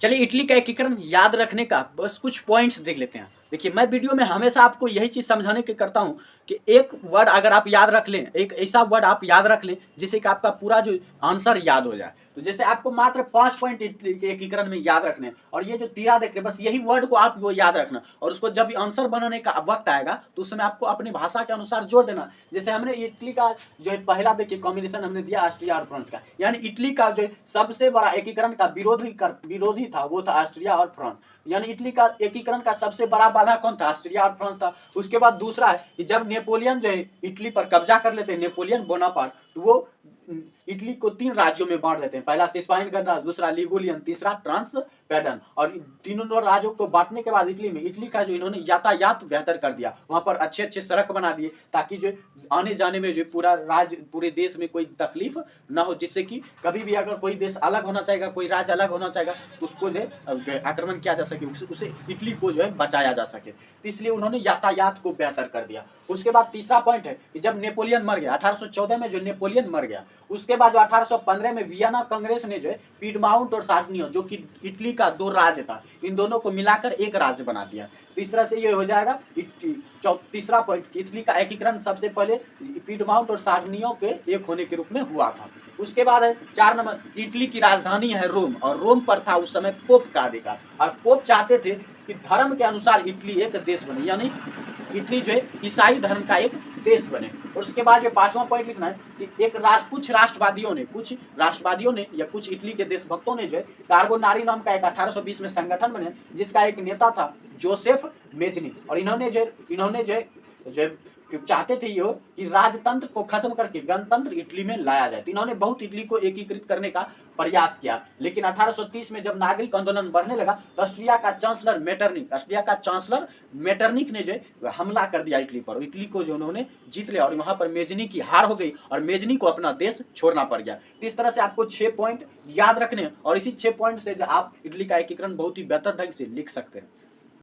चलिए इटली का एकीकरण याद रखने का बस कुछ पॉइंट्स देख लेते हैं। देखिए मैं वीडियो में हमेशा आपको यही चीज़ समझाने की करता हूँ कि एक वर्ड अगर आप याद रख लें, एक ऐसा वर्ड आप याद रख लें जिससे कि आपका पूरा जो आंसर याद हो जाए। तो जैसे आपको मात्र 5 पॉइंट इटली के एकीकरण में याद रखने और ये जो तीरा देख रहे बस यही वर्ड को आप वो याद रखना और उसको जब आंसर बनाने का वक्त आएगा तो उस समय आपको अपनी भाषा के अनुसार जोड़ देना। जैसे हमने इटली का जो है पहला देखिए कॉम्बिनेशन हमने दिया ऑस्ट्रिया और फ्रांस का, यानी इटली का जो सबसे बड़ा एकीकरण का विरोधी था वो था ऑस्ट्रिया और फ्रांस। यानी इटली का एकीकरण का सबसे बड़ा बाधा कौन था? ऑस्ट्रिया और फ्रांस था। उसके बाद दूसरा है कि जब नेपोलियन जो है इटली पर कब्जा कर लेते हैं, नेपोलियन बोनापार्ट, तो वो इटली को 3 राज्यों में बांट देते हैं। पहला सिस्पाइन गणराज्य, दूसरा लिगुलियन, तीसरा ट्रांसपेडन। और तीनों राज्यों को बांटने के बाद इटली का जो इन्होंने यातायात बेहतर कर दिया, वहां पर अच्छे अच्छे सड़क बना दिए ताकि जो आने जाने में जो पूरे देश में कोई तकलीफ ना हो, जिससे कि कभी भी अगर कोई देश अलग होना चाहेगा, कोई राज्य अलग होना चाहेगा तो उसको जो है आक्रमण किया जा सके, उसे इटली को जो है बचाया जा सके। तो इसलिए उन्होंने यातायात को बेहतर कर दिया। उसके बाद तीसरा पॉइंट है कि जब नेपोलियन मर गया 1814 में, जो नेपोलियन मर गया उसके बाद जो 1815 में वियना कांग्रेस ने जो है पीडमाउंट और सार्डिनिया जो कि इटली का 2 राज्य था, इन दोनों को मिलाकर एक राज्य बना दिया। तो इस तरह से ये हो जाएगा तीसरा पॉइंट, इटली का एकीकरण सबसे पहले पीडमाउंट और सार्डिनिया के एक होने के रूप में हुआ था। उसके बाद है 4 नंबर, इटली की राजधानी है रोम और रोम पर था उस समय पोप का अधिकार और पोप चाहते थे कि धर्म के अनुसार इटली एक देश बने, यानी इटली जो है ईसाई धर्म का एक देश बने। और उसके बाद जो 5वां पॉइंट लिखना है कि कुछ राष्ट्रवादियों ने या कुछ इटली के देशभक्तों ने जो है कार्बोनारी नाम का एक 1820 में संगठन बने जिसका एक नेता था जोसेफ मेजनी। और इन्होंने जो चाहते थे ये कि राजतंत्र को खत्म करके गणतंत्र इटली में लाया जाए। तो इन्होंने बहुत इटली को एकीकृत करने का प्रयास किया। लेकिन 1830 में जब नागरिक आंदोलन बढ़ने लगा तो ऑस्ट्रिया का चांसलर मेटरनिक ने जो हमला कर दिया इटली पर। इटली को जो उन्होंने जीत लिया और वहां पर मेजनी की हार हो गई और मेजनी को अपना देश छोड़ना पड़ गया। तो इस तरह से आपको 6 पॉइंट याद रखने और इसी 6 पॉइंट से आप इटली का एकीकरण बहुत ही बेहतर ढंग से लिख सकते हैं।